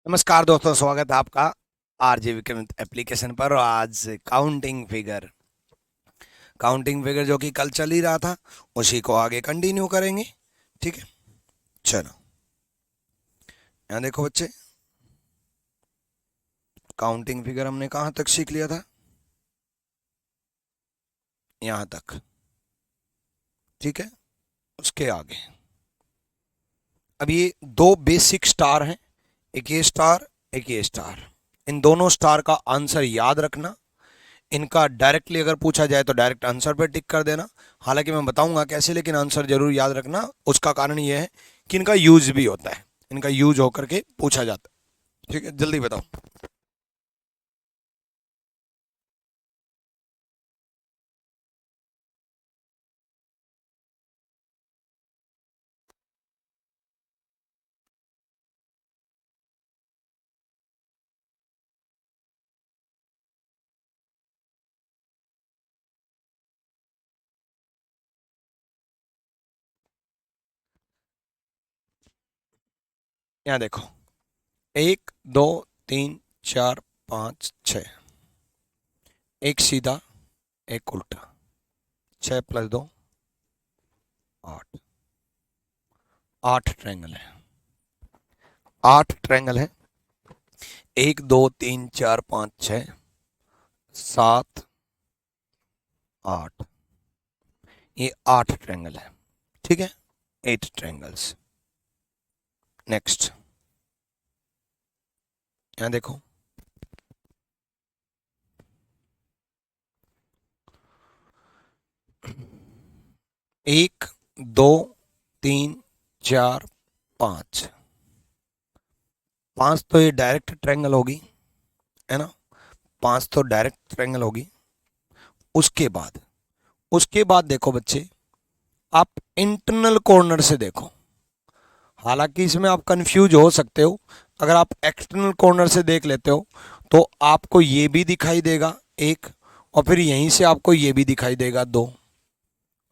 नमस्कार दोस्तों, स्वागत है आपका आरजे विक्रम एप्लीकेशन पर। और आज काउंटिंग फिगर जो कि कल चल ही रहा था, उसी को आगे कंटिन्यू करेंगे। ठीक है, चलो यहाँ देखो बच्चे, काउंटिंग फिगर हमने कहाँ तक सीख लिया था? यहाँ तक। ठीक है, उसके आगे अब ये दो बेसिक स्टार हैं, एक ये स्टार, एक ये स्टार। इन दोनों स्टार का आंसर याद रखना। इनका डायरेक्टली अगर पूछा जाए तो डायरेक्ट आंसर पे टिक कर देना। हालांकि मैं बताऊंगा कैसे, लेकिन आंसर जरूर याद रखना। उसका कारण यह है कि इनका यूज भी होता है, इनका यूज होकर के पूछा जाता है। ठीक है, जल्दी बताओ। यहाँ देखो, 1 2 3 4 5 6, एक सीधा एक उल्टा, 6 + 2 8, 8 ट्रायंगल है। 8 ट्रायंगल है, 1 2 3 4 5 6 7 8, ये 8 ट्रायंगल है। ठीक है, 8 ट्रायंगल्स। नेक्स्ट, यहाँ देखो, 1 2 3 4 5, 5 तो ये डायरेक्ट ट्रायंगल होगी, है ना। 5 तो डायरेक्ट ट्रायंगल होगी। उसके बाद देखो बच्चे, आप इंटरनल कॉर्नर से देखो। हालांकि इसमें आप कंफ्यूज हो सकते हो। अगर आप एक्सटर्नल कॉर्नर से देख लेते हो तो आपको ये भी दिखाई देगा एक, और फिर यहीं से आपको ये भी दिखाई देगा दो,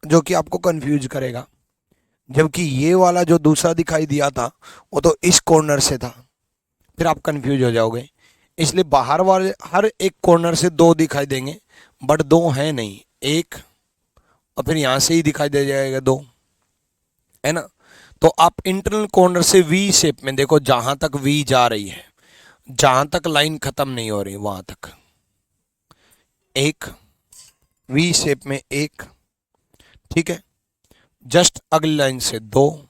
जो कि आपको कंफ्यूज करेगा। जबकि ये वाला जो दूसरा दिखाई दिया था वो तो इस कॉर्नर से था, फिर आप कंफ्यूज हो जाओगे। इसलिए बाहर वाले हर एक कॉर्नर से दो दिखाई देंगे, बट दो है नहीं, एक, और फिर यहां से ही दिखाई दे जाएगा दो, है ना। तो आप इंटरनल कॉर्नर से वी शेप में देखो, जहां तक वी जा रही है, जहां तक लाइन खत्म नहीं हो रही वहां तक एक, वी शेप में एक। ठीक है, जस्ट अगली लाइन से दो,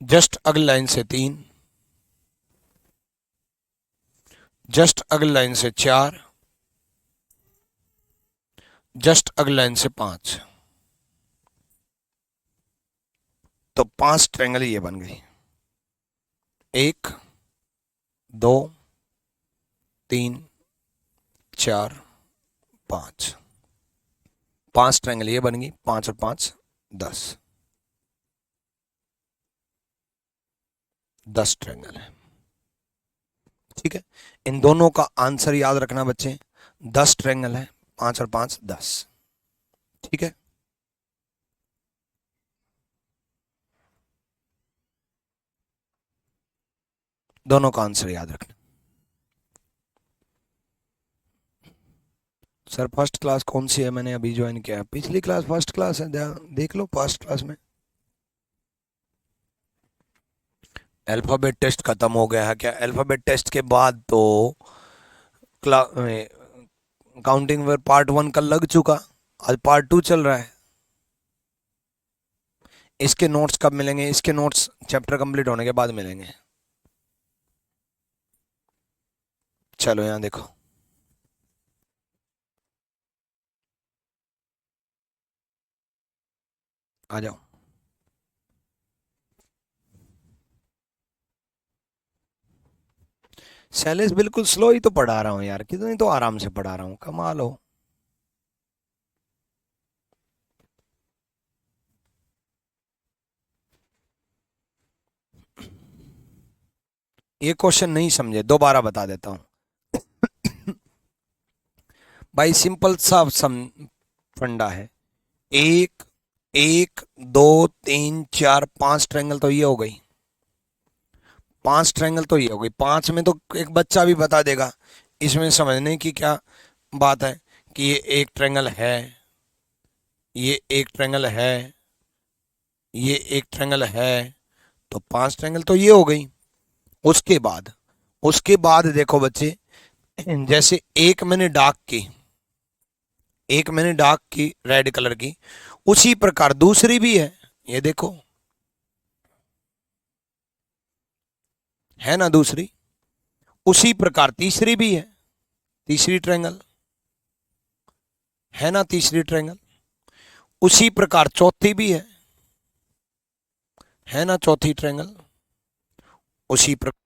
जस्ट अगली लाइन से तीन, जस्ट अगली लाइन से चार, जस्ट अगली लाइन से पांच। तो 5 ट्रायंगल ये बन गई, 1 2 3 4 5। 5 ट्रायंगल ये बन गई, 5 और 5 10, 10 ट्रायंगल है। ठीक है, इन दोनों का आंसर याद रखना बच्चे, 10 ट्रायंगल है, 5 और 5 10। ठीक है, दोनों का आंसर याद रखना। सर फर्स्ट क्लास कौन सी है? मैंने अभी ज्वाइन किया, पिछली क्लास फर्स्ट क्लास है, देख लो फर्स्ट क्लास में। अल्फाबेट टेस्ट खत्म हो गया है क्या? अल्फाबेट टेस्ट के बाद तो काउंटिंग में पार्ट 1 कल लग चुका, आज पार्ट 2 चल रहा है। इसके नोट्स कब मिलेंगे? इसके नोट्स चैप्टर कंप्लीट होने के बाद मिलेंगे। चलो यहाँ देखो, आ जाओ। शैलेश बिल्कुल स्लो ही तो पढ़ा रहा हूँ यार, कितनी तो आराम से पढ़ा रहा हूँ, कमाल हो। ये क्वेश्चन नहीं समझे, दोबारा बता देता हूँ। भाई सिंपल सा फंडा है। एक, 1 2 3 4 5 ट्रायंगल तो ये हो गई, 5 ट्रायंगल तो ये हो गई, 5 में तो एक बच्चा भी बता देगा। इसमें समझने की क्या बात है कि ये एक ट्रायंगल है, ये एक ट्रायंगल है, ये एक ट्रायंगल है, तो 5 ट्रायंगल तो ये हो गई। उसके बाद देखो बच्चे, जैसे एक मैंने डार्क की रेड कलर की, उसी प्रकार दूसरी भी है, ये देखो है ना दूसरी, उसी प्रकार तीसरी भी है, तीसरी ट्रायंगल है ना, तीसरी ट्रायंगल, उसी प्रकार चौथी भी है ना, चौथी ट्रायंगल, उसी प्रकार।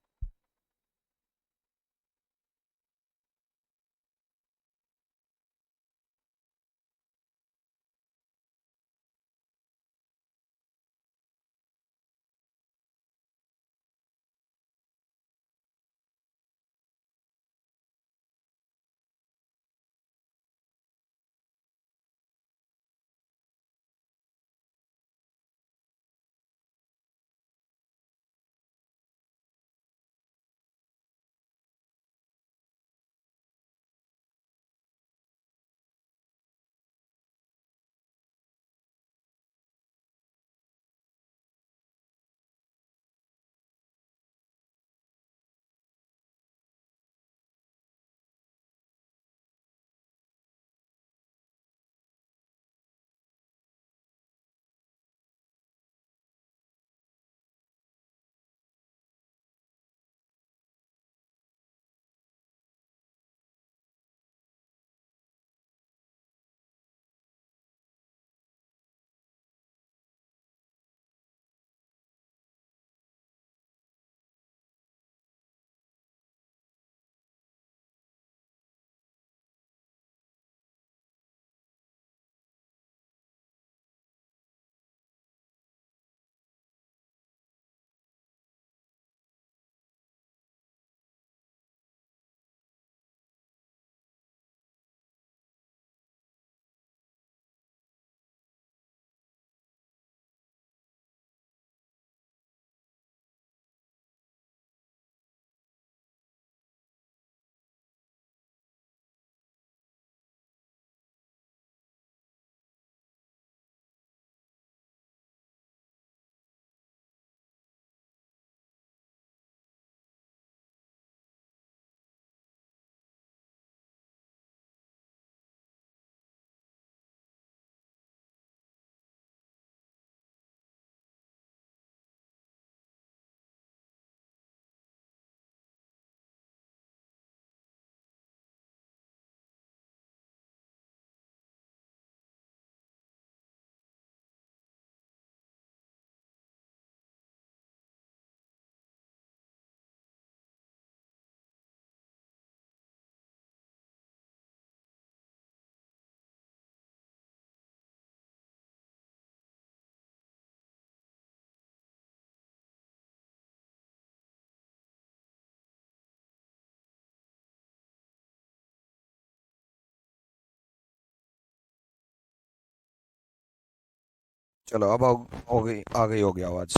चलो अब हो गई, आ गई होगी आवाज,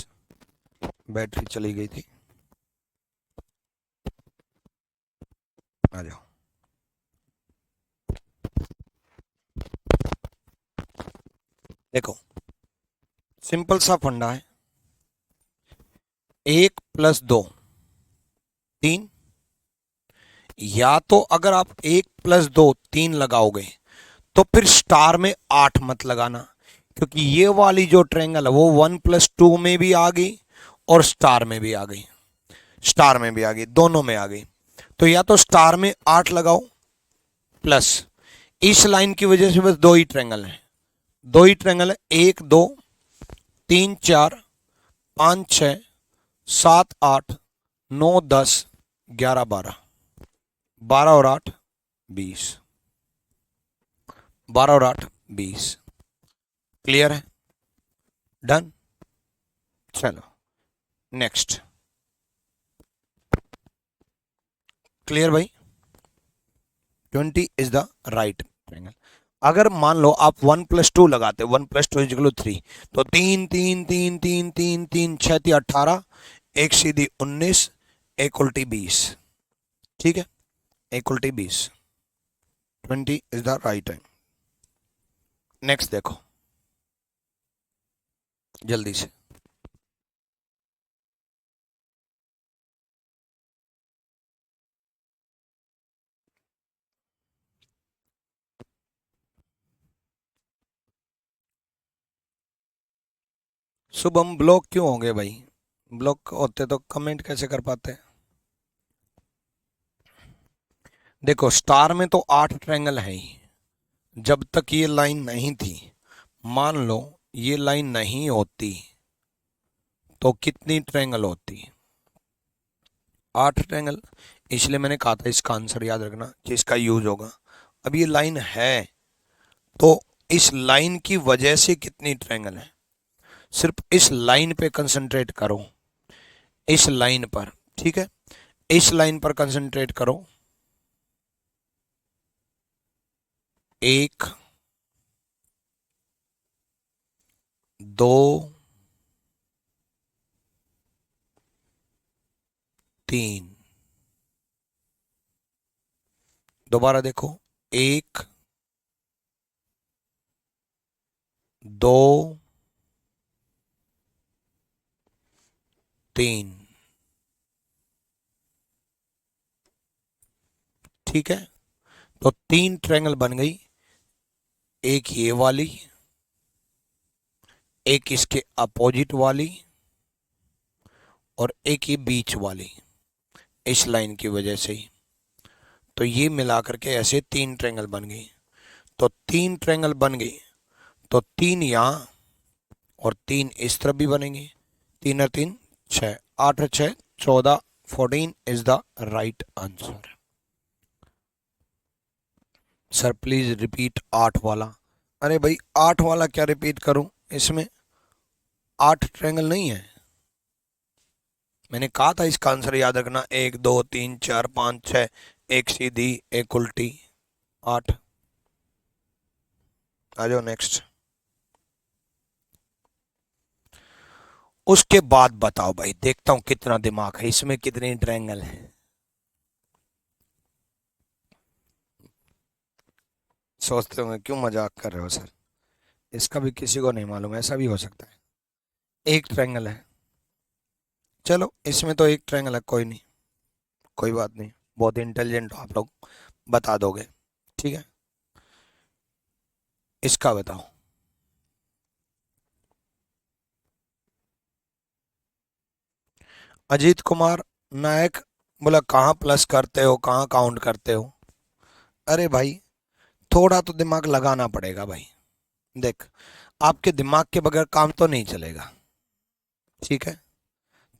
बैटरी चली गई थी। आ जाओ। देखो सिंपल सा फंडा है, 1 + 2 3, या तो अगर आप 1 + 2 3 लगाओगे तो फिर स्टार में 8 मत लगाना, क्योंकि ये वाली जो ट्रायंगल है वो 1 + 2 में भी आ गई और स्टार में भी आ गई, स्टार में भी आ गई, दोनों में आ गई। तो या तो स्टार में 8 लगाओ, प्लस इस लाइन की वजह से बस दो ही ट्रायंगल है, दो ही ट्रायंगल है, 1 2 3 4 5 6 7 8 9 10 11 12, 12 और 8 20, 12 और 8 20। क्लियर है? डन। चलो नेक्स्ट। क्लियर भाई? 20 इज द राइट ट्रायंगल। अगर मान लो आप 1 + 2 लगाते, 1 + 2 = 3, तो 3 3 3 3 3 3 6 18, एक सीधी 19, एक उल्टी 20। ठीक है, एक उल्टी 20, 20 is the right time. Next देखो जल्दी से। शुभम ब्लॉक क्यों हो गए भाई? ब्लॉक होते तो कमेंट कैसे कर पाते? देखो स्टार में तो 8 ट्रायंगल है ही। जब तक ये लाइन नहीं थी, मान लो ये लाइन नहीं होती तो कितनी ट्रायंगल होती? 8 ट्रायंगल। इसलिए मैंने कहा था इसका आंसर याद रखना कि इसका यूज होगा। अब ये लाइन है तो इस लाइन की वजह से कितनी ट्रायंगल है? सिर्फ इस लाइन पे कंसंट्रेट करो, इस लाइन पर। ठीक है, इस लाइन पर कंसंट्रेट करो। 1, 2, 3। दोबारा देखो, 1, 2, 3। ठीक है, तो 3 ट्रायंगल बन गई। एक ये वाली, एक इसके अपोजिट वाली, और एक ये बीच वाली, इस लाइन की वजह से ही। तो ये मिलाकर के ऐसे 3 ट्रायंगल बन गई। तो 3 ट्रायंगल बन गई तो 3 यहाँ और 3 इस तरफ भी बनेंगे। 3 और 3 6, 8 और 6 14, 14 is the right answer. Sir please repeat 8 वाला। अरे भाई 8 वाला क्या रिपीट करूं, इसमें 8 ट्रायंगल नहीं है। मैंने कहा था इसका आंसर याद रखना, 1 2 3 4 5 6, एक सीधी एक उल्टी, 8। आ जाओ नेक्स्ट। उसके बाद बताओ भाई, देखता हूं कितना दिमाग है इसमें, कितने ट्रायंगल है। सोचते होंगे क्यों मजाक कर रहे हो सर, इसका भी किसी को नहीं मालूम, ऐसा भी हो सकता है। एक ट्रायंगल है, चलो इसमें तो एक ट्रायंगल है, कोई नहीं, कोई बात नहीं। बहुत इंटेलिजेंट हो आप लोग, बता दोगे। ठीक है, इसका बताओ। अजीत कुमार नायक बोला कहाँ प्लस करते हो, कहाँ काउंट करते हो? अरे भाई थोड़ा तो दिमाग लगाना पड़ेगा भाई। देख, आपके दिमाग के बगैर काम तो नहीं चलेगा। ठीक है,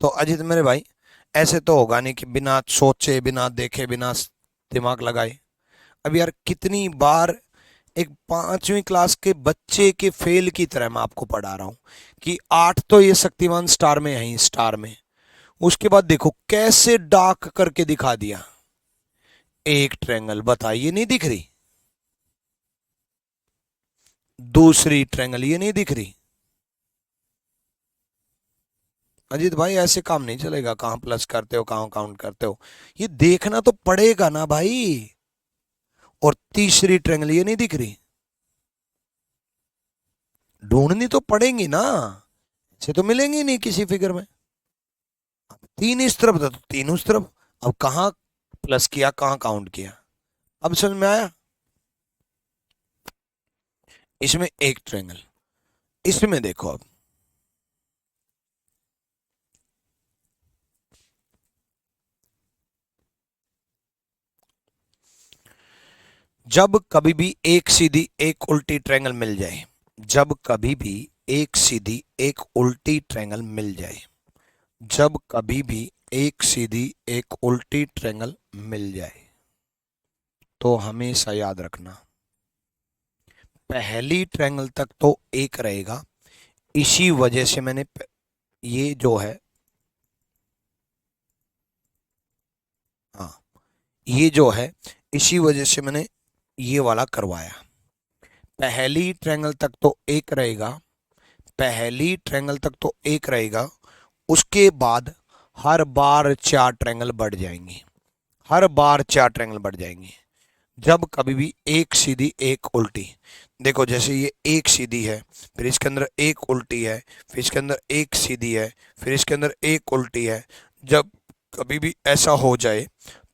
तो अजीत मेरे भाई ऐसे तो होगा नहीं कि बिना सोचे बिना देखे बिना दिमाग लगाए। अब यार कितनी बार एक 5वीं क्लास के बच्चे के फेल की तरह मैं आपको पढ़ा रहा हूं कि 8 तो ये शक्तिमान स्टार में है ही, स्टार में। उसके बाद देखो कैसे डार्क करके दिखा दिया। एक ट्रायंगल बताइए नहीं दिख रही, दूसरी ट्रायंगल ये नहीं दिख रही। अजीत भाई ऐसे काम नहीं चलेगा, कहां प्लस करते हो कहां काउंट करते हो, ये देखना तो पड़ेगा ना भाई। और तीसरी ट्रायंगल ये नहीं दिख रही, ढूंढनी तो पड़ेंगी ना, ऐसे तो मिलेंगी नहीं किसी फिगर में। 3 इस तरफ था तो 3 उस तरफ, अब कहां प्लस किया कहां काउंट किया, अब समझ में आया। इसमें एक ट्रायंगल, इसमें देखो अब, जब कभी भी एक सीधी एक उल्टी ट्रायंगल मिल जाए, जब कभी भी एक सीधी एक उल्टी ट्रायंगल मिल जाए, जब कभी भी एक सीधी एक उल्टी ट्रायंगल मिल जाए, तो हमेशा याद रखना पहली ट्रायंगल तक तो एक रहेगा। इसी वजह से मैंने ये जो है, हाँ ये जो है, इसी वजह से मैंने ये वाला करवाया। पहली ट्रायंगल तक तो एक रहेगा, पहली ट्रायंगल तक तो एक रहेगा। उसके बाद हर बार 4 ट्रायंगल बढ़ जाएंगे, हर बार 4 ट्रायंगल बढ़ जाएंगे जब कभी भी एक सीधी एक उल्टी। देखो जैसे ये एक सीधी है, फिर इसके अंदर एक उल्टी है, फिर इसके अंदर एक सीधी है, फिर इसके अंदर एक उल्टी है। जब कभी भी ऐसा हो जाए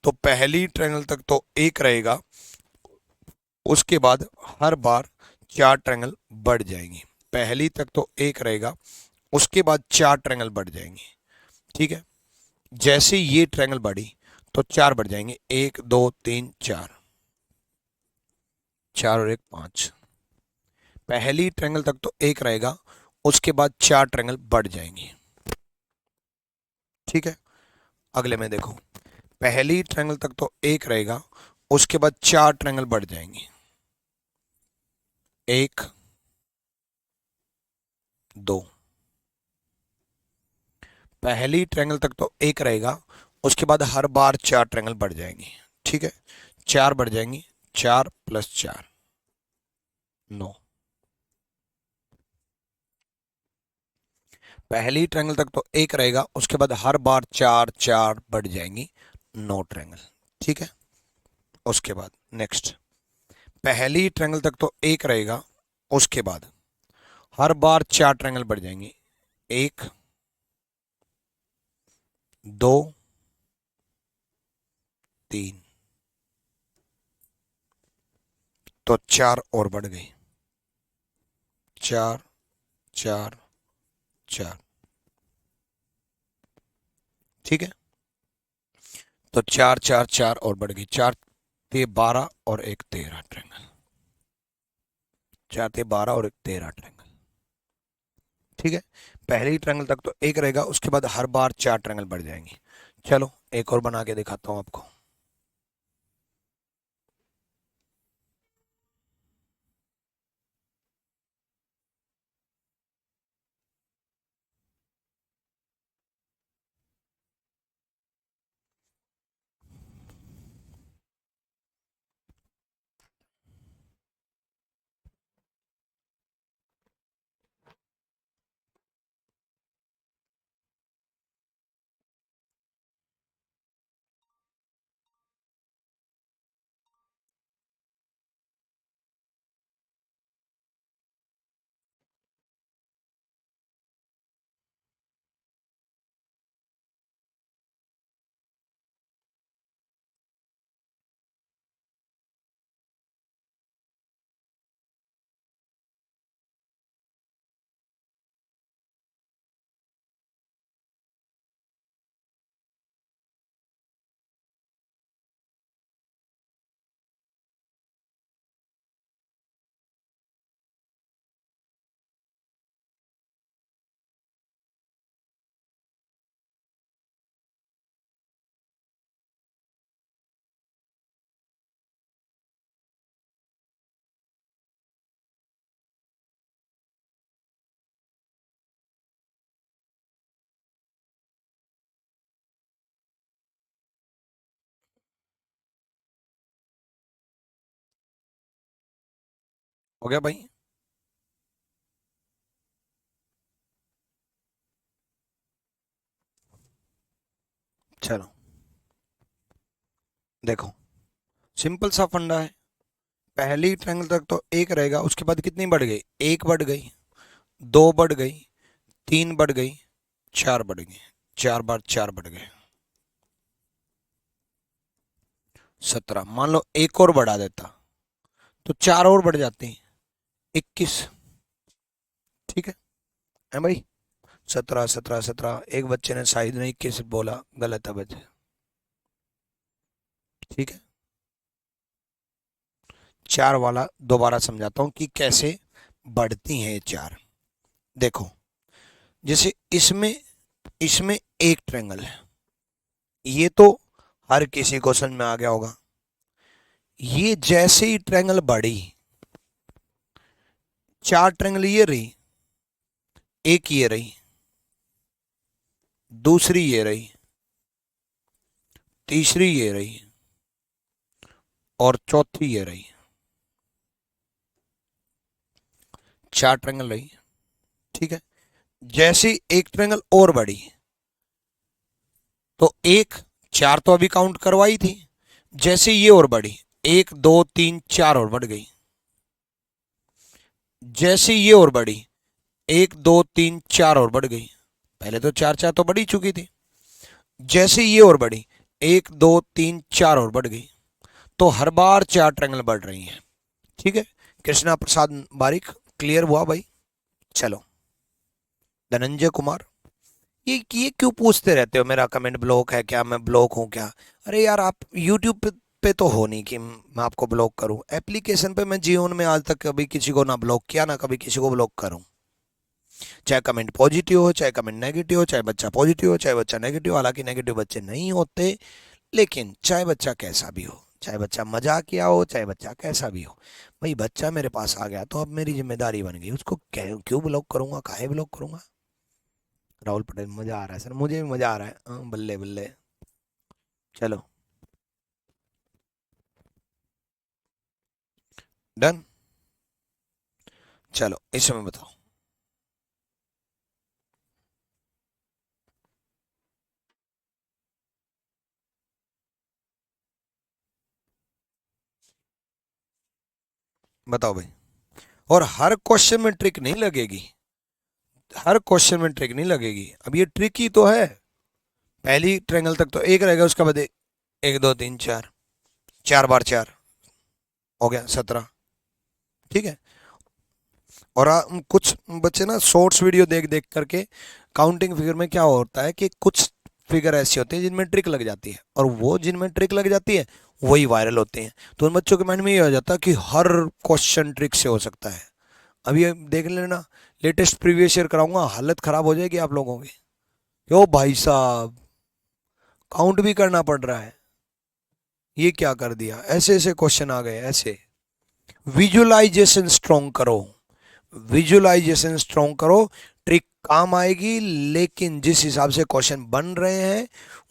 तो पहली ट्रायंगल तक तो एक रहेगा, उसके बाद हर बार 4 ट्रायंगल बढ़ जाएंगे। पहली तक तो एक रहेगा, उसके बाद 4 ट्रायंगल बढ़ जाएंगे। ठीक है, जैसे ये ट्रायंगल बढ़ी तो 4 बढ़ जाएंगे, 1 2 3 4, 4 और 1 5। पहली ट्रायंगल तक तो एक रहेगा, उसके बाद 4 ट्रायंगल बढ़ जाएंगे। ठीक है, अगले में देखो, पहली ट्रायंगल तक तो एक रहेगा, उसके बाद 4 ट्रायंगल बढ़ जाएंगे, 1 2। पहली ट्रायंगल तक तो एक रहेगा, उसके बाद हर बार 4 ट्रायंगल बढ़ जाएंगे। ठीक है, 4 बढ़ जाएंगे, 4 + 4 9। पहली ट्रायंगल तक तो एक रहेगा, उसके बाद हर बार 4 4 बढ़ जाएंगी, 9 ट्रायंगल। ठीक है, उसके बाद नेक्स्ट, पहली ट्रायंगल तक तो एक रहेगा, उसके बाद हर बार 4 ट्रायंगल बढ़ जाएंगे, 1 2 3, तो 4 और बढ़ गई, 4 4 4। ठीक है, तो 4 4 4 और बढ़ गई, 4 ते 12 और 1 13 ट्रायंगल, 4 ते 12 और 1 13 ट्रायंगल। ठीक है, पहली ट्रायंगल तक तो एक रहेगा, उसके बाद हर बार 4 ट्रायंगल बढ़ जाएंगे। चलो एक और बना के दिखाता हूं आपको। हो गया भाई? चलो देखो, सिंपल सा फंडा है। पहली ट्रायंगल तक तो एक रहेगा, उसके बाद कितनी बढ़ गई, 1 बढ़ गई, 2 बढ़ गई, 3 बढ़ गई, 4 बढ़ गई, 4 बार 4 बढ़ गए, 17। मान लो एक और बढ़ा देता तो 4 और बढ़ जाती, 21। ठीक है भाई, 17 17 17। एक बच्चे ने शाहिद ने 21 बोला, गलत है बच्चे। ठीक है, 4 वाला दोबारा समझाता हूं कि कैसे बढ़ती हैं ये 4। देखो, जैसे इसमें इसमें एक ट्रायंगल है, ये तो हर किसी को समझ में आ गया होगा। ये जैसे ही ट्रायंगल बढ़ी, 4 ट्रायंगल ये रही, एक ये रही, दूसरी ये रही, तीसरी ये रही, और चौथी ये रही। 4 ट्रायंगल रही। ठीक है, जैसे एक ट्रायंगल और बढ़ी, तो एक, चार तो अभी काउंट करवाई थी, जैसे ये और बढ़ी, एक दो तीन चार और बढ़ गई, जैसे ये और बढ़ी, एक दो तीन चार और बढ़ गई, पहले तो चार चार तो बढ़ी चुकी थी, जैसे ये और बढ़ी, एक दो तीन चार और बढ़ गई, तो हर बार चार ट्रायंगल बढ़ रही हैं। ठीक है, कृष्णा प्रसाद बारिक, क्लियर हुआ भाई? चलो, धनंजय कुमार, ये क्यों पूछते रहते हो मेरा कमेंट ब्लॉक है क्या, मैं ब्लॉक हूँ क्या? अरे यार, आप यूट्यूब पे तो हो नहीं कि मैं आपको ब्लॉक करूं। एप्लीकेशन पे मैं जीवन में आज तक कभी किसी को ना ब्लॉक किया, ना कभी किसी को ब्लॉक करूं। चाहे कमेंट पॉजिटिव हो, चाहे कमेंट नेगेटिव हो, चाहे बच्चा पॉजिटिव हो, चाहे बच्चा नेगेटिव, हालांकि नेगेटिव बच्चे नहीं होते, लेकिन चाहे बच्चा कैसा भी हो, चाहे बच्चा मजाकिया हो, चाहे बच्चा कैसा भी हो, भाई बच्चा मेरे पास आ गया तो अब मेरी जिम्मेदारी बन गई, उसको क्यों ब्लॉक करूंगा, काहे ब्लॉक करूंगा? राहुल पटेल, मजा आ रहा है सर, मुझे भी मजा आ रहा है। बल्ले बल्ले। चलो, डन। चलो, इस समय बताओ। बताओ भाई। और हर क्वेश्चन में ट्रिक नहीं लगेगी, हर क्वेश्चन में ट्रिक नहीं लगेगी। अब ये ट्रिक ही तो है। पहली ट्रायंगल तक तो एक रहेगा, उसका बाद एक दो तीन चार, चार बार चार हो गया 17। ठीक है। और कुछ बच्चे ना शॉर्ट्स वीडियो देख देख करके काउंटिंग फिगर में क्या होता है कि कुछ फिगर ऐसी होती है जिनमें ट्रिक लग जाती है, और वो जिनमें ट्रिक लग जाती है वही वायरल होते हैं। तो उन बच्चों के माइंड में ये हो जाता है कि हर क्वेश्चन ट्रिक से हो सकता है। अब ये देख लेना, लेटेस्ट प्रीवियस ईयर कराऊंगा, हालत खराब हो जाएगी आप लोगों की। क्यों भाई साहब, काउंट भी करना पड़ रहा है, ये क्या कर दिया? ऐसे ऐसे क्वेश्चन आ गए ऐसे। विजुअलाइजेशन स्ट्रॉन्ग करो, विजुअलाइजेशन स्ट्रॉन्ग करो, ट्रिक काम आएगी। लेकिन जिस हिसाब से क्वेश्चन बन रहे हैं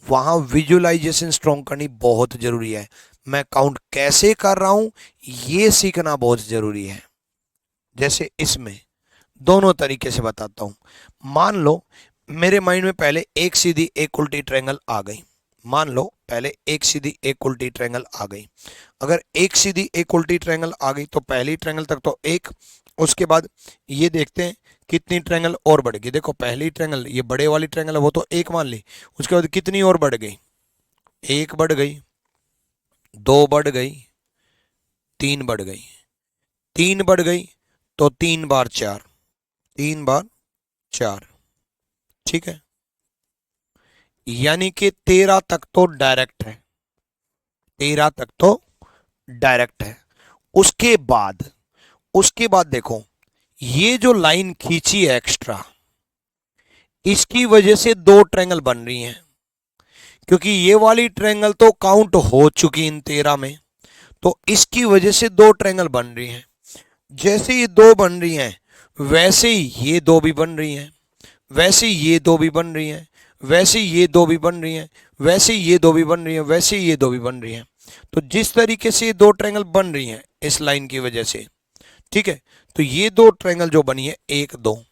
वहां विजुअलाइजेशन स्ट्रॉन्ग करनी बहुत जरूरी है। मैं काउंट कैसे कर रहा हूं ये सीखना बहुत जरूरी है। जैसे इसमें दोनों तरीके से बताता हूं। मान लो मेरे माइंड में पहले एक सीधी एक उल्टी ट्रायंगल आ गई, मान लो पहले एक सीधी एक उल्टी ट्रायंगल आ गई। अगर एक सीधी एक उल्टी ट्रायंगल आ गई तो पहली ट्रायंगल तक तो एक, उसके बाद ये देखते हैं कितनी ट्रायंगल और बढ़ गई। देखो पहली ट्रायंगल ये बड़े वाली ट्रायंगल है वो तो एक मान ली, उसके बाद कितनी और बढ़ गई, एक बढ़ गई, दो बढ़ गई, तीन बढ़ गई, तीन बढ़ गई, तो तीन बार चार, तीन बार चार। ठीक है, यानी कि 13 तक तो डायरेक्ट है, 13 तक तो डायरेक्ट है। उसके बाद, उसके बाद देखो ये जो लाइन खींची है एक्स्ट्रा, इसकी वजह से दो ट्रायंगल बन रही हैं, क्योंकि ये वाली ट्रायंगल तो काउंट हो चुकी इन 13 में, तो इसकी वजह से दो ट्रायंगल बन रही हैं। जैसे ये दो बन रही हैं वैसे ही ये दो भी बन रही हैं, वैसे ही ये दो भी बन रही हैं, वैसे ही ये दो भी बन रही हैं, वैसे ही ये दो भी बन रही हैं, वैसे ही ये दो भी बन रही हैं। तो जिस तरीके से ये दो ट्रायंगल बन रही हैं इस लाइन की वजह से, ठीक है, तो ये दो ट्रायंगल जो बनी है एक दो,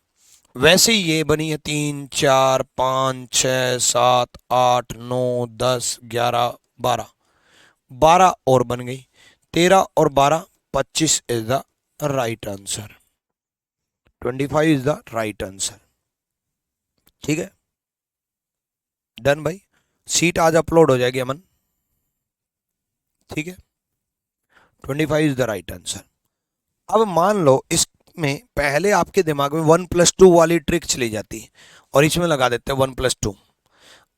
वैसे ही ये बनी है तीन चार पाँच छः सात आठ नौ 10 11 12, 12 और बन गई, 13 और 12 25 is the right answer, 25 is the right answer. ठीक है, डन भाई। सीट आज अपलोड हो जाएगी अमन। ठीक है, 25 इज द राइट आंसर। अब मान लो इसमें पहले आपके दिमाग में 1+2 वाली ट्रिक चली जाती है और इसमें लगा देते हैं 1+2।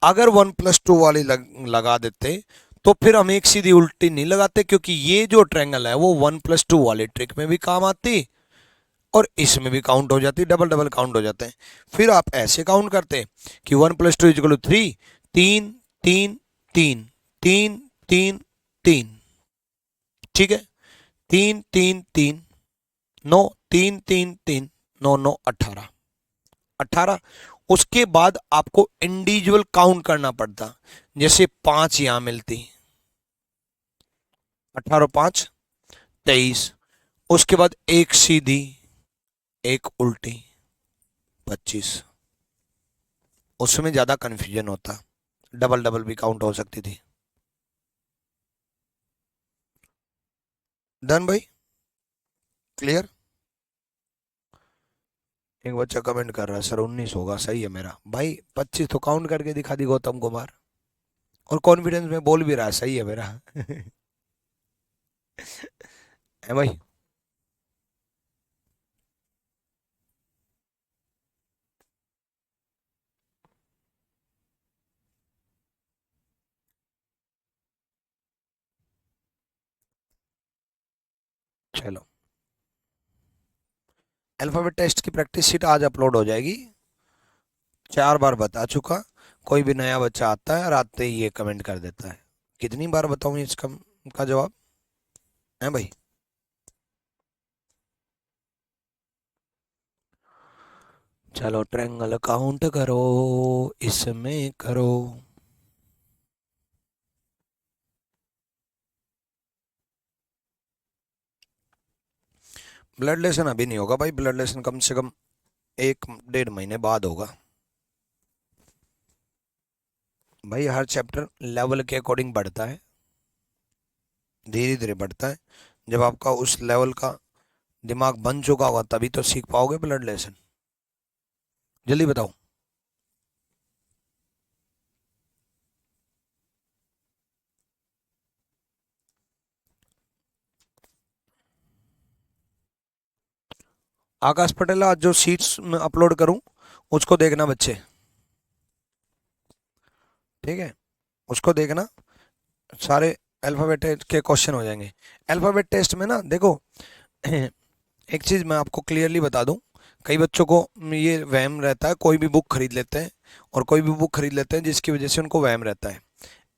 अगर 1+2 वाली लगा देते तो फिर हम एक सीधी उल्टी नहीं लगाते, क्योंकि ये जो ट्रायंगल है वो 1+2 वाली ट्रिक में भी काम आती और इसमें भी काउंट हो जाती, डबल डबल काउंट हो जाते हैं। फिर आप ऐसे काउंट करते कि 1+2 = 3, तीन तीन तीन तीन तीन तीन। ठीक है, तीन तीन तीन नौ, तीन तीन तीन नौ नौ 18, 18। उसके बाद आपको इंडिविजुअल काउंट करना पड़ता, जैसे 5 यहां मिलती, 18 5 23। उसके बाद एक सीधी एक उल्टी 25, उसमें ज्यादा कंफ्यूजन होता। डबल डबल भी काउंट हो सकती थी। डन भाई, क्लियर। एक बच्चा कमेंट कर रहा है सर 19 होगा, सही है मेरा भाई। 25 तो काउंट करके दिखा दी गौतम कुमार, और कॉन्फिडेंस में बोल भी रहा है, सही है मेरा। है भाई। चलो, अल्फाबेट टेस्ट की प्रैक्टिस शीट आज अपलोड हो जाएगी। 4 बार बता चुका, कोई भी नया बच्चा आता है और आते ही ये कमेंट कर देता है। कितनी बार बताऊं इसका का जवाब, है भाई। चलो ट्रायंगल काउंट करो, इसमें करो। ब्लड लेसन अभी नहीं होगा भाई, ब्लड लेसन कम से कम 1-1.5 महीने बाद होगा भाई। हर चैप्टर लेवल के अकॉर्डिंग बढ़ता है, धीरे धीरे बढ़ता है। जब आपका उस लेवल का दिमाग बन चुका होगा तभी तो सीख पाओगे ब्लड लेसन। जल्दी बताओ। आकाश पटेल आज जो सीट्स में अपलोड करूं उसको देखना बच्चे, ठीक है, उसको देखना। सारे अल्फाबेट के क्वेश्चन हो जाएंगे। अल्फाबेट टेस्ट में ना देखो, एक चीज़ मैं आपको क्लियरली बता दूं, कई बच्चों को ये वहम रहता है, कोई भी बुक खरीद लेते हैं और कोई भी बुक खरीद लेते हैं जिसकी वजह से उनको वहम रहता है।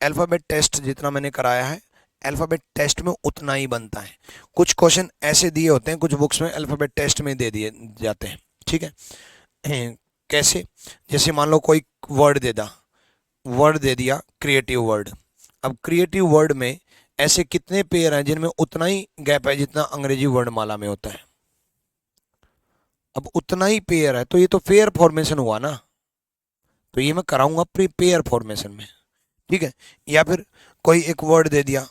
अल्फ़ाबेट टेस्ट जितना मैंने कराया है, अल्फ़ाबेट टेस्ट में उतना ही बनता है। कुछ क्वेश्चन ऐसे दिए होते हैं, कुछ बुक्स में अल्फ़ाबेट टेस्ट में दे दिए जाते हैं, ठीक है। कैसे, जैसे मान लो कोई वर्ड दे दिया क्रिएटिव वर्ड। अब क्रिएटिव वर्ड में ऐसे कितने पेयर हैं जिनमें उतना ही गैप है जितना अंग्रेजी वर्णमाला में होता है। अब उतना ही पेयर है तो ये तो पेयर फॉर्मेशन हुआ ना, तो ये मैं कराऊंगा प्री पेयर फॉर्मेशन में, ठीक है। या फिर कोई एक वर्ड दे दिया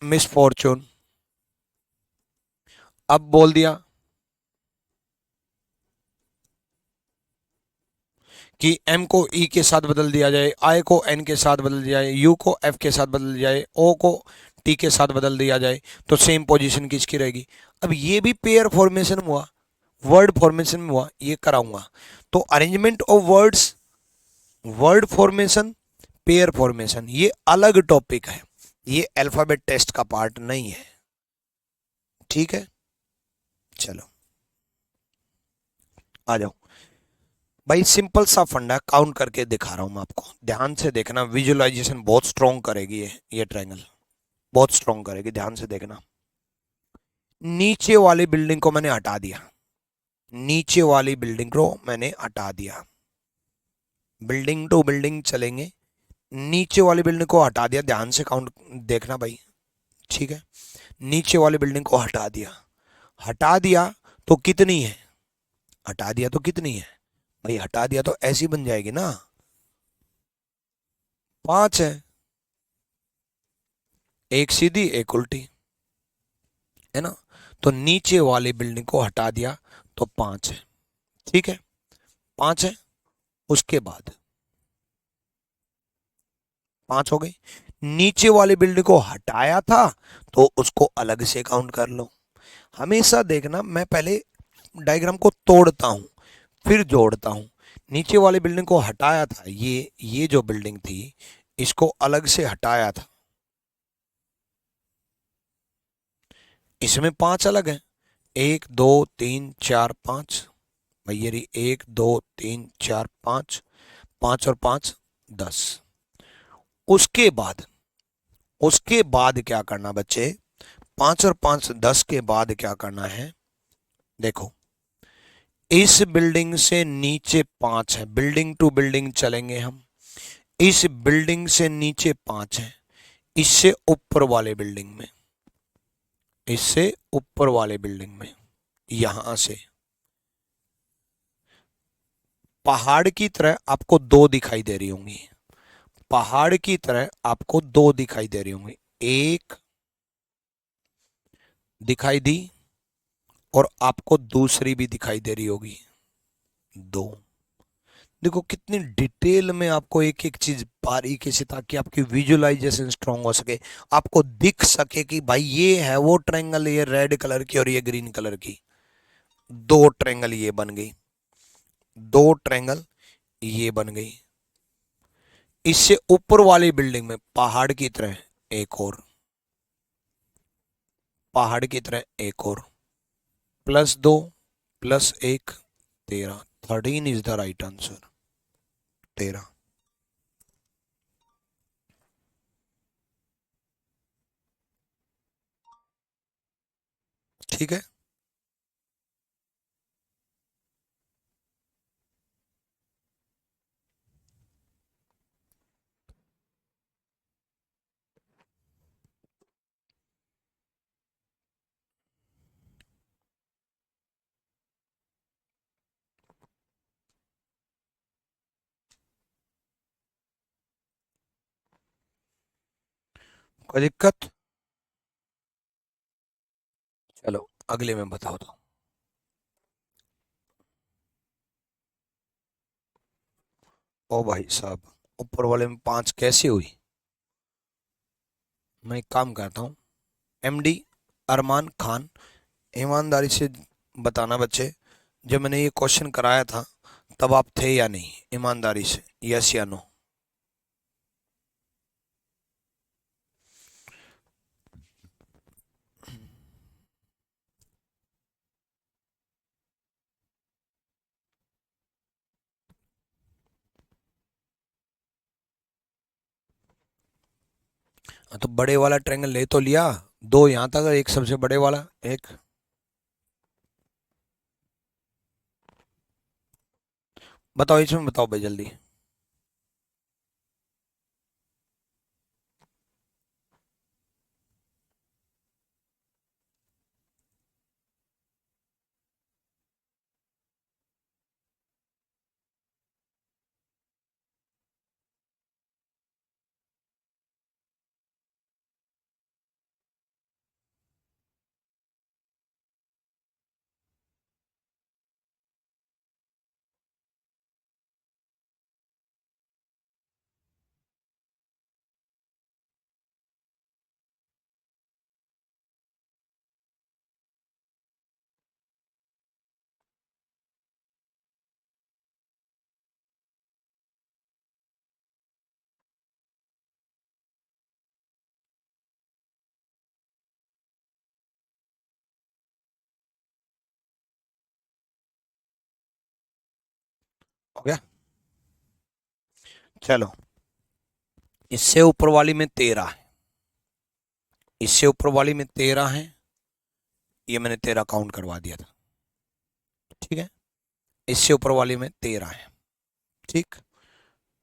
मिस फॉर्चून, अब बोल दिया कि एम को ई के साथ बदल दिया जाए, आई को एन के साथ बदल दिया जाए, यू को एफ के साथ बदल दिया जाए, ओ को टी के साथ बदल दिया जाए, तो सेम पोजीशन किसकी रहेगी। अब ये भी पेयर फॉर्मेशन हुआ, वर्ड फॉर्मेशन में हुआ, ये कराऊंगा। तो arrangement of words, word formation, pair formation, ये अलग टॉपिक है, ये अल्फाबेट टेस्ट का पार्ट नहीं है, ठीक है। चलो आ जाओ भाई, सिंपल सा फंडा काउंट करके दिखा रहा हूं मैं आपको, ध्यान से देखना। विजुअलाइजेशन बहुत स्ट्रॉन्ग करेगी ये ट्रायंगल बहुत स्ट्रॉन्ग करेगी, ध्यान से देखना। नीचे वाली बिल्डिंग को मैंने हटा दिया, नीचे वाली बिल्डिंग को मैंने हटा दिया, बिल्डिंग टू बिल्डिंग चलेंगे, नीचे वाली बिल्डिंग को हटा दिया, ध्यान से काउंट देखना भाई, ठीक है। नीचे वाली बिल्डिंग को हटा दिया, हटा दिया तो कितनी है, हटा दिया तो कितनी है भाई, हटा दिया तो ऐसी बन जाएगी ना, 5 है, एक सीधी एक उल्टी, है ना। तो नीचे वाली बिल्डिंग को हटा दिया तो 5 है, ठीक है, 5 है। उसके बाद 5 हो गई, नीचे वाली बिल्डिंग को हटाया था तो उसको अलग से काउंट कर लो। हमेशा देखना, मैं पहले डायग्राम को तोड़ता हूं फिर जोड़ता हूं। नीचे वाली बिल्डिंग को हटाया था, ये जो बिल्डिंग थी इसको अलग से हटाया था, इसमें 5 अलग है, 1 2 3 4 5 भैया, 1 2 3 4 5, 5 और 5 10। उसके बाद क्या करना बच्चे, 5 और 5 10 के बाद क्या करना है, देखो इस बिल्डिंग से नीचे 5 है, बिल्डिंग टू बिल्डिंग चलेंगे हम, इस बिल्डिंग से नीचे 5 है, इससे ऊपर वाले बिल्डिंग में, इससे ऊपर वाले बिल्डिंग में, यहां से पहाड़ की तरह आपको 2 दिखाई दे रही होंगी, पहाड़ की तरह आपको दो दिखाई दे रही होंगी, एक दिखाई दी और आपको दूसरी भी दिखाई दे रही होगी, दो। देखो कितनी डिटेल में आपको एक एक चीज बारीकी से, ताकि आपकी विजुअलाइजेशन स्ट्रांग हो सके, आपको दिख सके कि भाई ये है वो ट्रायंगल, ये रेड कलर की और ये ग्रीन कलर की, दो ट्रायंगल ये बन गई, दो ट्रायंगल ये बन गई। इससे ऊपर वाली बिल्डिंग में पहाड़ की तरह एक और, पहाड़ की तरह एक और, प्लस दो प्लस एक 13, 13 इज द राइट आंसर, 13। ठीक है, कोई दिक्कत? चलो अगले में बताओ तो। ओ भाई साहब, ऊपर वाले में 5 कैसे हुई? मैं एक काम करता हूँ, एमडी अरमान खान, ईमानदारी से बताना बच्चे, जब मैंने ये क्वेश्चन कराया था तब आप थे या नहीं, ईमानदारी से, यस या नो। हाँ, तो बड़े वाला ट्रायंगल ले तो लिया, दो यहाँ तक, एक सबसे बड़े वाला, एक। बताओ इसमें, बताओ भाई जल्दी। हो गया? चलो, इससे ऊपर वाली में 13 है, इससे ऊपर वाली में 13 है, ये मैंने 13 काउंट करवा दिया था। ठीक है, इससे ऊपर वाली में 13 है, ठीक,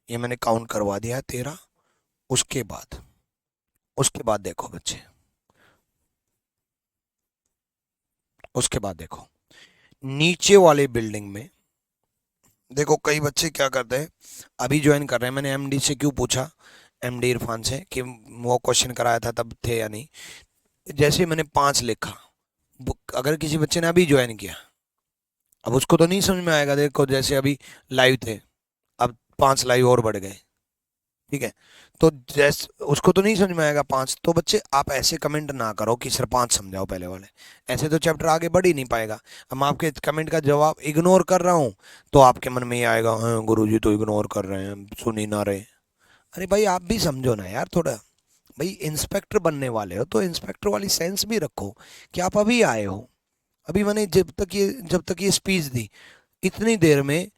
ये मैंने काउंट करवा दिया है 13। उसके बाद, उसके बाद देखो बच्चे, उसके बाद देखो, नीचे वाले बिल्डिंग में देखो, कई बच्चे क्या करते हैं, अभी ज्वाइन कर रहे हैं, मैंने एमडी से क्यों पूछा, एमडी इरफान से, कि वो क्वेश्चन कराया था तब थे या नहीं। जैसे मैंने 5 लिखा, अगर किसी बच्चे ने अभी ज्वाइन किया, अब उसको तो नहीं समझ में आएगा, देखो जैसे अभी लाइव थे, अब 5 लाइव और बढ़ गए, ठीक है, तो जैसे उसको तो नहीं समझ में आएगा 5, तो बच्चे आप ऐसे कमेंट ना करो कि सर 5 समझाओ पहले वाले, ऐसे तो चैप्टर आगे बढ़ ही नहीं पाएगा। हम आपके कमेंट का जवाब इग्नोर कर रहा हूँ, तो आपके मन में ये आएगा, हाँ गुरुजी तो इग्नोर कर रहे हैं, सुन ही ना रहे। अरे भाई आप भी समझो ना यार थोड़ा, भाई इंस्पेक्टर बनने वाले हो तो इंस्पेक्टर वाली सेंस भी रखो, कि आप अभी आए हो, अभी मैंने जब तक ये स्पीच दी, इतनी देर में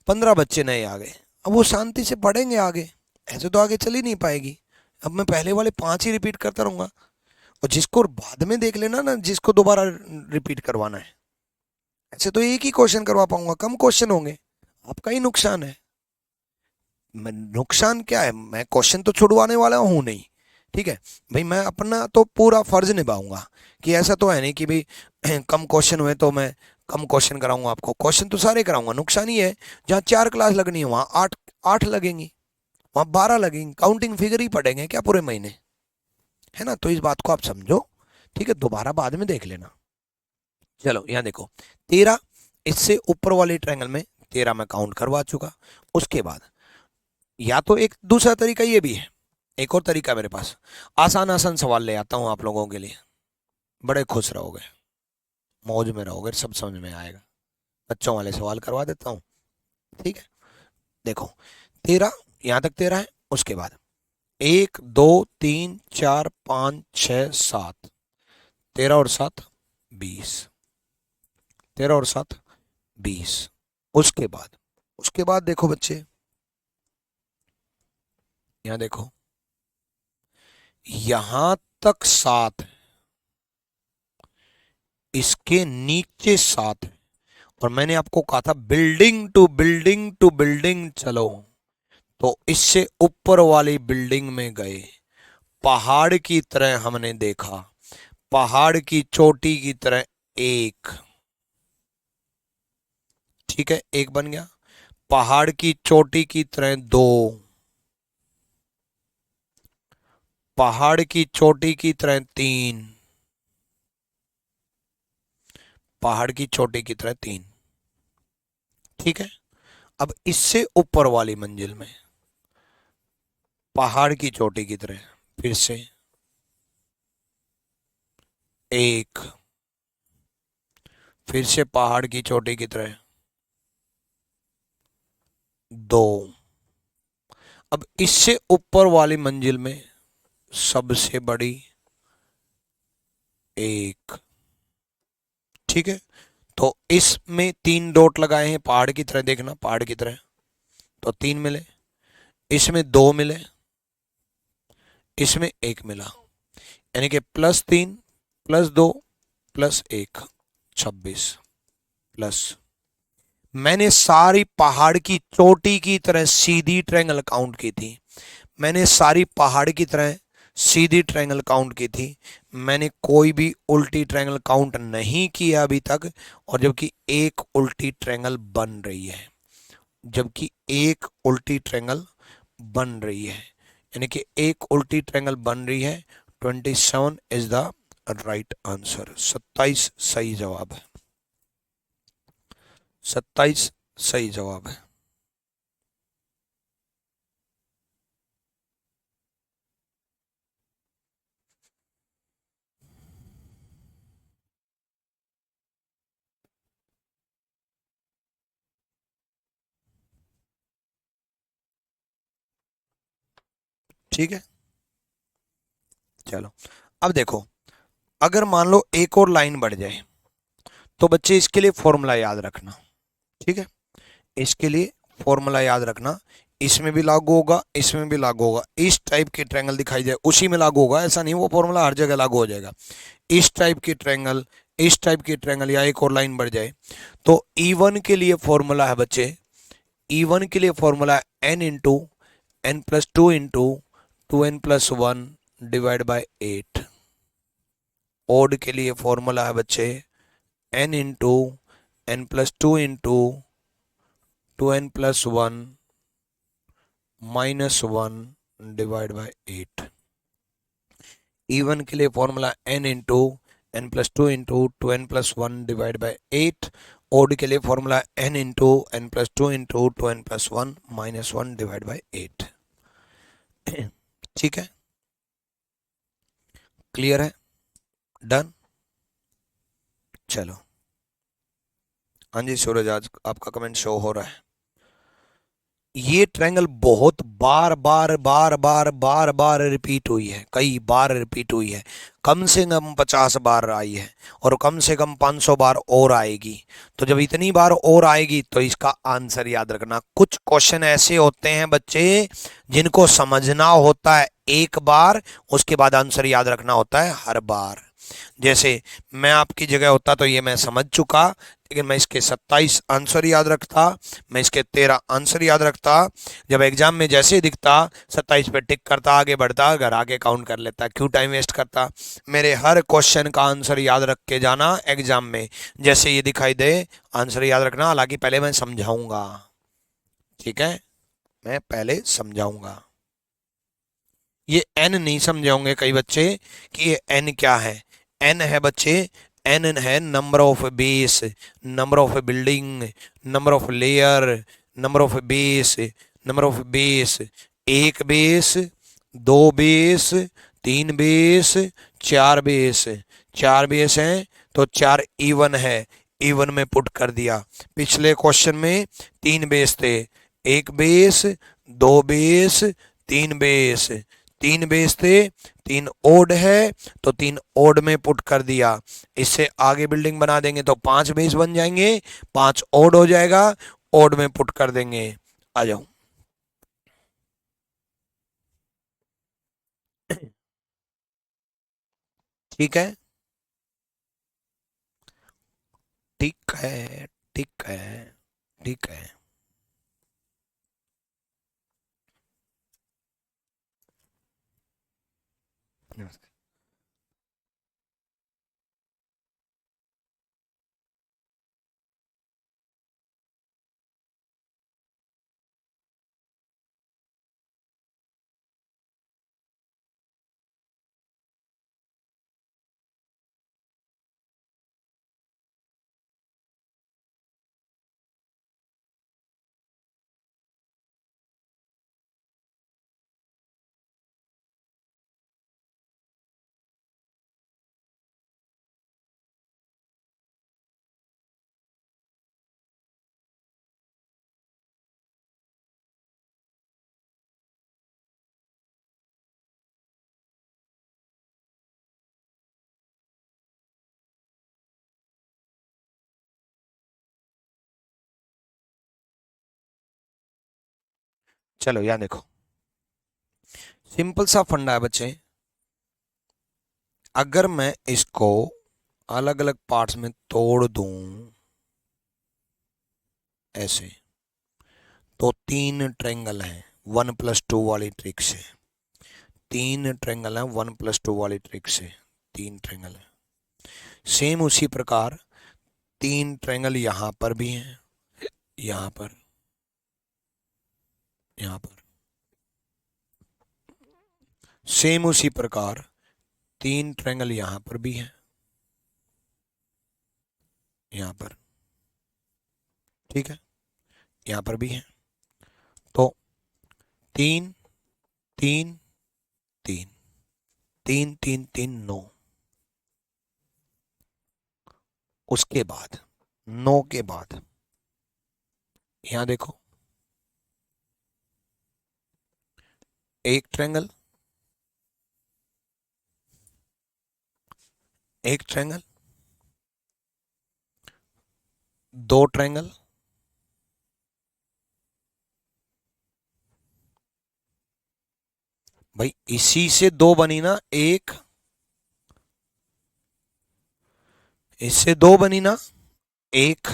15 बच्चे नए आ गए, अब वो शांति से पढ़ेंगे आगे, ऐसे तो आगे चल ही नहीं पाएगी। अब मैं पहले वाले 5 ही रिपीट करता रहूंगा, और जिसको बाद में देख लेना ना, जिसको दोबारा रिपीट करवाना है, ऐसे तो एक ही क्वेश्चन करवा पाऊंगा, कम क्वेश्चन होंगे, आपका ही नुकसान है। मैं नुकसान क्या है, मैं क्वेश्चन तो छुड़वाने वाला हूँ नहीं, ठीक है भाई, मैं अपना तो पूरा फर्ज निभाऊंगा, कि ऐसा तो है नहीं कि भाई कम क्वेश्चन हुए तो मैं कम क्वेश्चन कराऊंगा आपको, क्वेश्चन तो सारे कराऊंगा, नुकसान ही है, जहाँ 4 क्लास लगनी है वहाँ 8 8 लगेंगी, वहां 12 लगेंगे, काउंटिंग फिगर ही पड़ेंगे क्या पूरे महीने, है ना। तो इस बात को आप समझो, ठीक है, दोबारा बाद में देख लेना। चलो यहां देखो 13, इससे ऊपर वाले ट्रायंगल में 13 मैं काउंट करवा चुका। उसके बाद या तो एक दूसरा तरीका ये भी है, एक और तरीका मेरे पास, आसान आसान सवाल ले आता हूं आप लोगों के लिए, बड़े खुश रहोगे, मौज में रहोगे, सब समझ में आएगा। बच्चों वाले सवाल करवा देता हूं, ठीक है। देखो 13, यहां तक 13 है। उसके बाद 1 2 3 4 5 6 7, 13 और 7 20, 13 और 7 20। उसके बाद देखो बच्चे, यहां देखो, यहां तक 7, इसके नीचे 7, और मैंने आपको कहा था building to building to building चलो, तो इससे ऊपर वाली बिल्डिंग में गए, पहाड़ की तरह हमने देखा, पहाड़ की चोटी की तरह एक, ठीक है, एक बन गया। पहाड़ की चोटी की तरह 2, पहाड़ की चोटी की तरह 3, पहाड़ की चोटी की तरह 3, ठीक है। अब इससे ऊपर वाली मंजिल में पहाड़ की चोटी की तरह फिर से 1, फिर से पहाड़ की चोटी की तरह 2। अब इससे ऊपर वाली मंजिल में सबसे बड़ी 1, ठीक है। तो इसमें 3 डॉट लगाए हैं पहाड़ की तरह, देखना पहाड़ की तरह, तो 3 मिले, इसमें 2 मिले, इसमें 1 मिला, यानी कि +3 +2 +1 26 प्लस, मैंने सारी पहाड़ की चोटी की तरह सीधी ट्रायंगल काउंट की थी, मैंने सारी पहाड़ की तरह सीधी ट्रायंगल काउंट की थी, मैंने कोई भी उल्टी ट्रायंगल काउंट नहीं किया अभी तक, और जबकि एक उल्टी ट्रायंगल बन रही है, जबकि एक उल्टी ट्रायंगल बन रही है, यानी कि एक उल्टी ट्रायंगल बन रही है। 27 इज द राइट आंसर, 27 सही जवाब है, 27 सही जवाब है। ठीक है, चलो अब देखो, अगर मान लो एक और लाइन बढ़ जाए, तो बच्चे इसके लिए फॉर्मूला याद रखना, ठीक है, इसके लिए फॉर्मूला याद रखना, इसमें भी लागू होगा, इसमें भी लागू होगा, इस टाइप के ट्रायंगल दिखाई जाए उसी में लागू होगा, ऐसा नहीं वो फॉर्मूला हर जगह लागू हो जाएगा। इस टाइप के ट्रायंगल, इस टाइप के ट्रायंगल, या एक और लाइन बढ़ जाए, तो E1 के लिए फॉर्मूला है बच्चे, E1 के लिए फॉर्मूला है n+2 into 2n+1 divide by 8। Odd के लिए फॉर्मूला है बच्चे n+2 into 2n+1 -1 divide by 8। E1 के लिए formula n+2 into 2n+1 divide by 8। Odd के लिए formula n+2 into 2n+1 -1 divide by 8। ठीक है, क्लियर है, डन। चलो, हाँ जी सूरज, आज आपका कमेंट शो हो रहा है। ये ट्रायंगल बहुत बार बार बार बार बार बार रिपीट हुई है, कई बार रिपीट हुई है, कम से कम 50 बार आई है, और कम से कम 500 बार और आएगी। तो जब इतनी बार और आएगी तो इसका आंसर याद रखना। कुछ क्वेश्चन ऐसे होते हैं बच्चे जिनको समझना होता है एक बार, उसके बाद आंसर याद रखना होता है हर बार। जैसे मैं आपकी जगह होता तो ये मैं समझ चुका, लेकिन मैं इसके 27 आंसर याद रखता, मैं इसके 13 आंसर याद रखता, जब एग्जाम में जैसे ही दिखता 27 पे टिक करता, आगे बढ़ता, घर आके काउंट कर लेता, क्यों टाइम वेस्ट करता। मेरे हर क्वेश्चन का आंसर याद रख के जाना एग्जाम में, जैसे ये दिखाई दे आंसर याद रखना, हालांकि पहले मैं समझाऊंगा, ठीक है। मैं पहले समझाऊंगा। ये एन नहीं समझे होंगे कई बच्चे कि ये एन क्या है। एन है बच्चे, एन है number of base, number of building, number of layer, number of base, number of base, एक बेस, दो बेस, तीन बेस, चार बेस। चार बेस हैं तो चार इवन है, इवन में पुट कर दिया। पिछले क्वेश्चन में तीन बेस थे, एक बेस, दो बेस, तीन बेस। तीन बेस थे, तीन ओड है तो तीन ओड में पुट कर दिया। इससे आगे बिल्डिंग बना देंगे तो पांच बेस बन जाएंगे, पांच ओड हो जाएगा, ओड में पुट कर देंगे। आ जाओ। ठीक है, ठीक है, ठीक है, ठीक है। चलो यहाँ देखो, सिंपल सा फंडा है बच्चे। अगर मैं इसको अलग अलग पार्ट्स में तोड़ दूं ऐसे, तो तीन ट्रेंगल हैं 1+2 वाली ट्रिक से। तीन ट्रेंगल हैं 1+2 वाली ट्रिक से, तीन ट्रेंगल है। सेम उसी प्रकार तीन ट्रेंगल यहां पर भी हैं, यहां पर, यहां पर। सेम उसी प्रकार तीन ट्रेंगल यहां पर भी हैं, यहां पर। ठीक है, यहां पर भी हैं। तो तीन तीन तीन, तीन तीन तीन नौ। उसके बाद नौ के बाद यहां देखो, एक ट्रेंगल, एक ट्रेंगल, दो ट्रेंगल, भाई इसी से दो बनी ना, एक, इससे दो बनी ना, एक,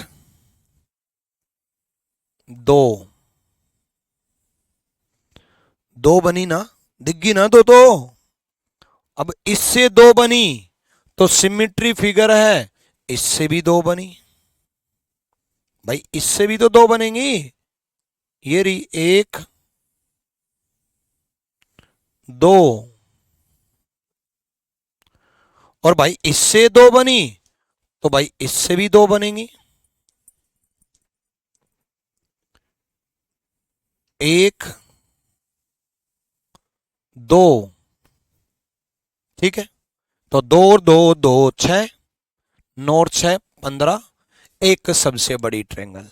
दो, दो बनी ना, दिग्गी ना दो तो। अब इससे दो बनी तो सिमिट्री फिगर है, इससे भी दो बनी, भाई इससे भी तो दो बनेंगी। ये रही एक, दो, और भाई इससे दो बनी तो भाई इससे भी दो बनेंगी, एक, दो। ठीक है, तो दो और दो, दो छह, नौ और छह 15। एक सबसे बड़ी ट्रेंगल,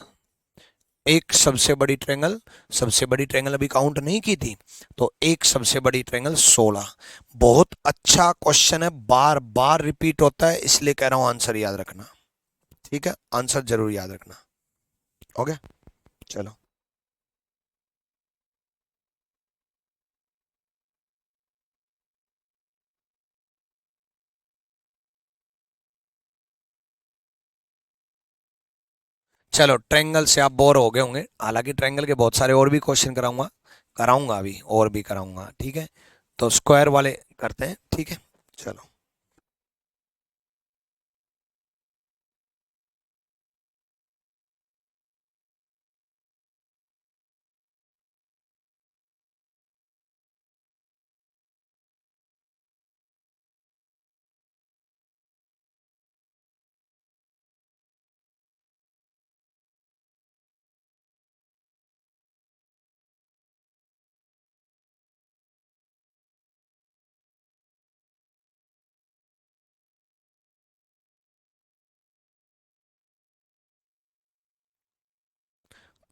एक सबसे बड़ी ट्रेंगल, सबसे बड़ी ट्रेंगल अभी काउंट नहीं की थी, तो एक सबसे बड़ी ट्रेंगल 16। बहुत अच्छा क्वेश्चन है, बार बार रिपीट होता है, इसलिए कह रहा हूं आंसर याद रखना। ठीक है, आंसर जरूर याद रखना। ओके, चलो। चलो, ट्रायंगल से आप बोर हो गए होंगे, हालांकि ट्रायंगल के बहुत सारे और भी क्वेश्चन कराऊंगा, कराऊंगा अभी और भी कराऊंगा। ठीक है, तो स्क्वायर वाले करते हैं। ठीक है, चलो।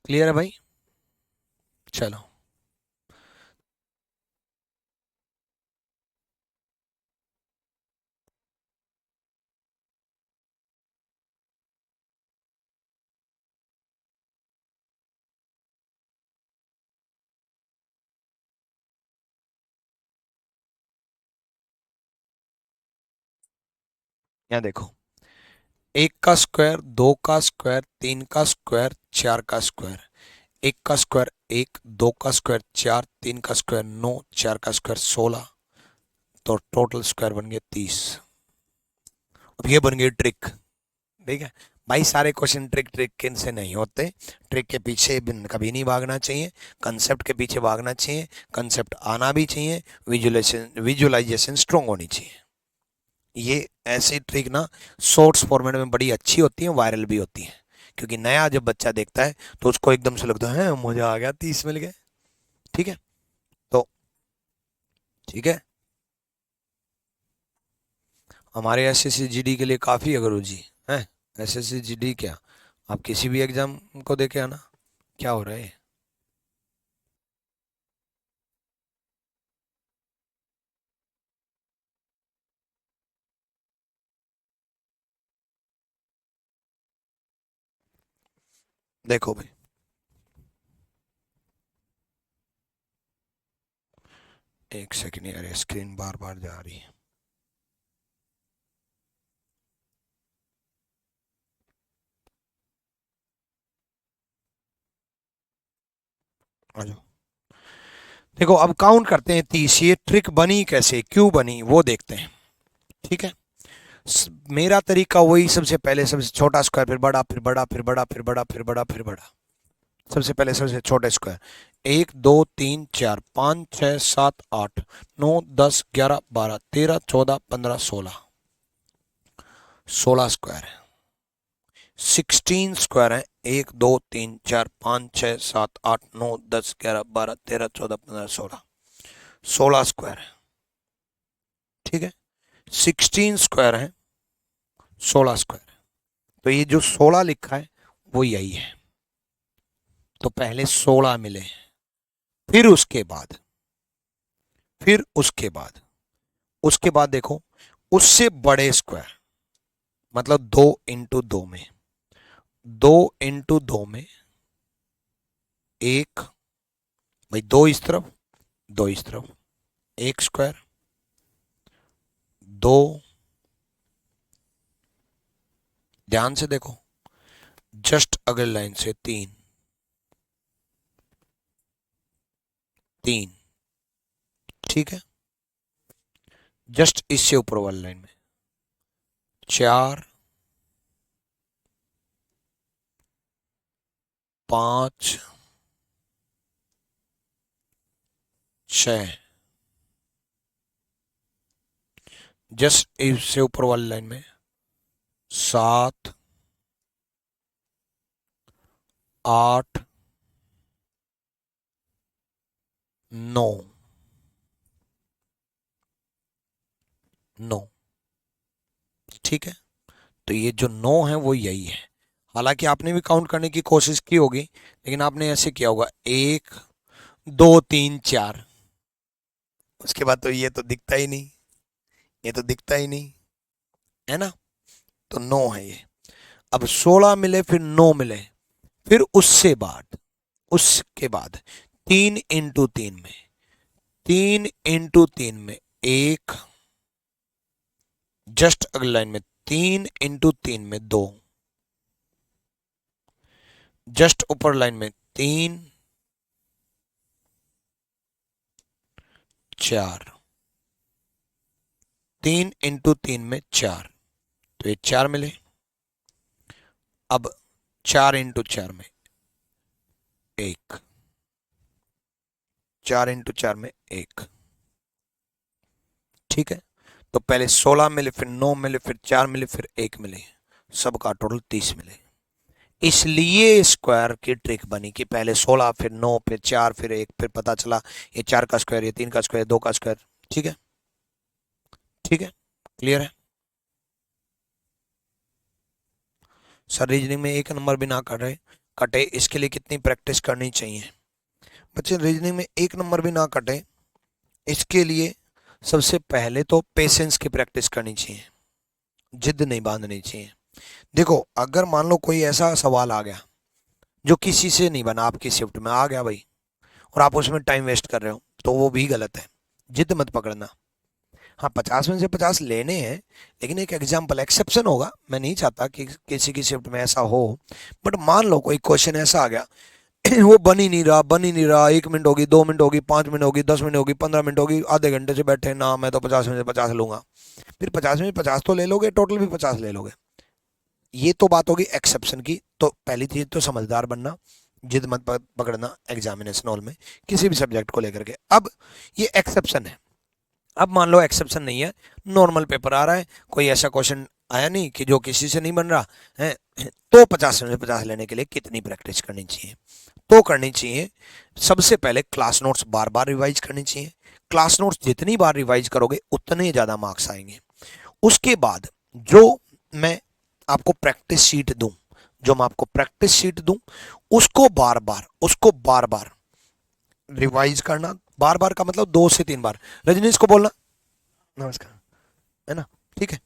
क्लियर है भाई? चलो यहाँ देखो, एक का स्क्वायर, दो का स्क्वायर, तीन का स्क्वायर, चार का स्क्वायर। एक का स्क्वायर एक, दो का स्क्वायर चार, तीन का स्क्वायर नौ, चार का स्क्वायर 16, तो टोटल स्क्वायर बन गए 30। अब ये बन गई ट्रिक। ठीक है भाई, सारे क्वेश्चन ट्रिक ट्रिक के से नहीं होते। ट्रिक के पीछे कभी नहीं भागना चाहिए, कंसेप्ट के पीछे भागना चाहिए, कंसेप्ट आना भी चाहिए, विजुअलाइजेशन विजुअलाइजेशन स्ट्रोंग होनी चाहिए। ये ऐसी ट्रिक ना शॉर्ट्स फॉर्मेट में बड़ी अच्छी होती है, वायरल भी होती है, क्योंकि नया जब बच्चा देखता है तो उसको एकदम से लगता है मजा आ गया, 30 मिल गए। ठीक है, तो ठीक है, हमारे S S C G D के लिए काफ़ी है गुरु जी। है S S C G D क्या, आप किसी भी एग्जाम को देके आना, क्या हो रहा है। देखो भाई, एक सेकंड यार, स्क्रीन बार बार जा रही है। आ जाओ। देखो अब काउंट करते हैं 30, ये ट्रिक बनी कैसे, क्यों बनी, वो देखते हैं। ठीक है, मेरा तरीका वही, सबसे पहले सबसे छोटा स्क्वायर, फिर बड़ा, फिर बड़ा, फिर बड़ा, फिर बड़ा, फिर बड़ा, फिर बड़ा। सबसे पहले सबसे छोटे स्क्वायर, एक दो तीन चार पाँच छः सात आठ नौ 10 11 12 13 14 15 16, 16 स्क्वायर है। 16 स्क्वायर है, एक दो तीन चार पाँच छः सात आठ नौ 10 11 12 13 14 15 16, 16 स्क्वायर है। ठीक है, 16 स्क्वायर है, 16 स्क्वायर है, तो ये जो 16 लिखा है वो यही है। तो पहले 16 मिले, फिर उसके बाद, फिर उसके बाद, उसके बाद देखो, उससे बड़े स्क्वायर, मतलब दो इंटू दो में, दो इंटू दो में एक, भाई दो इस तरफ, दो इस तरफ, एक स्क्वायर, दो, ध्यान से देखो, जस्ट अगली लाइन से तीन, तीन, ठीक है, जस्ट इससे ऊपर वाली लाइन में चार, पांच, छह, जस्ट इससे ऊपर वाली लाइन में सात, आठ, नौ, नौ। ठीक है, तो ये जो नौ है वो यही है। हालांकि आपने भी काउंट करने की कोशिश की होगी, लेकिन आपने ऐसे किया होगा एक दो तीन चार, उसके बाद तो ये तो दिखता ही नहीं, ये तो दिखता ही नहीं, है ना। तो नौ है ये। अब 16 मिले, फिर नौ मिले, फिर उससे बाद, उसके बाद तीन इंटू तीन में, तीन इंटू तीन में एक, जस्ट अगली लाइन में तीन इंटू तीन में दो, जस्ट ऊपर लाइन में तीन, चार, तीन इंटू तीन में चार, तो ये चार मिले। अब चार इंटू चार में एक, चार इंटू चार में एक। ठीक है, तो पहले 16 मिले, फिर 9 मिले, फिर 4 मिले, फिर एक मिले, सबका टोटल 30 मिले। इसलिए स्क्वायर की ट्रिक बनी कि पहले 16, फिर 9, फिर 4, फिर एक, फिर पता चला ये 4 का स्क्वायर, ये 3 का स्क्वायर, 2 का स्क्वायर। ठीक है, ठीक है, क्लियर है। सर रीजनिंग में एक नंबर भी ना कर रहे, कटे इसके लिए कितनी प्रैक्टिस करनी चाहिए बच्चे? रीजनिंग में 1 नंबर भी ना कटे इसके लिए सबसे पहले तो पेशेंस की प्रैक्टिस करनी चाहिए, जिद नहीं बांधनी चाहिए। देखो अगर मान लो कोई ऐसा सवाल आ गया जो किसी से नहीं बना, आपकी शिफ्ट में आ गया भाई, और आप उसमें टाइम वेस्ट कर रहे हो, तो वो भी गलत है। जिद मत पकड़ना। हाँ 50 में से 50 लेने हैं, लेकिन एक एग्जाम्पल एक्सेप्शन होगा, मैं नहीं चाहता कि किसी की शिफ्ट में ऐसा हो, बट मान लो कोई क्वेश्चन ऐसा आ गया वो बन ही नहीं रहा, 1 मिनट होगी, 2 मिनट होगी, 5 मिनट होगी, 10 मिनट होगी, 15 मिनट होगी, आधे घंटे से बैठे ना, मैं तो 50 में से 50 लूंगा। फिर 50 में से 50 तो ले लोगे, टोटल भी 50 ले लोगे। ये तो बात होगी एक्सेप्शन की। तो पहली चीज तो समझदार बनना, जिद मत पकड़ना एग्जामिनेशन हॉल में किसी भी सब्जेक्ट को लेकर के। अब ये एक्सेप्शन है। अब मान लो एक्सेप्शन नहीं है, नॉर्मल पेपर आ रहा है, कोई ऐसा क्वेश्चन आया नहीं कि जो किसी से नहीं बन रहा है, तो 50 में से 50 लेने के लिए कितनी प्रैक्टिस करनी चाहिए? तो करनी चाहिए सबसे पहले क्लास नोट्स बार बार रिवाइज करनी चाहिए। क्लास नोट्स जितनी बार रिवाइज करोगे उतने ज़्यादा मार्क्स आएंगे। उसके बाद जो मैं आपको प्रैक्टिस शीट दूं, जो मैं आपको प्रैक्टिस शीट दूं, उसको बार बार रिवाइज करना। बार बार का मतलब 2 से 3 बार। रजनीश को बोलना नमस्कार, है ना? ठीक है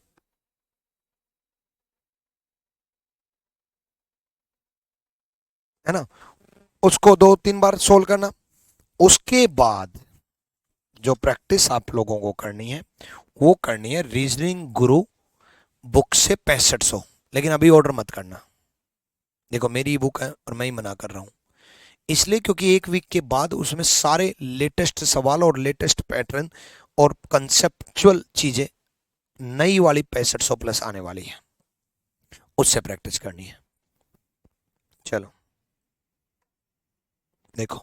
ना? उसको 2-3 बार सोल्व करना। उसके बाद जो प्रैक्टिस आप लोगों को करनी है वो करनी है रीजनिंग गुरु बुक से 6500। लेकिन अभी ऑर्डर मत करना, देखो मेरी बुक है और मैं ही मना कर रहा हूँ, इसलिए क्योंकि 1 वीक के बाद उसमें सारे लेटेस्ट सवाल और लेटेस्ट पैटर्न और कंसेप्चुअल चीजें नई वाली 6500 प्लस आने वाली है, उससे प्रैक्टिस करनी है। चलो देखो,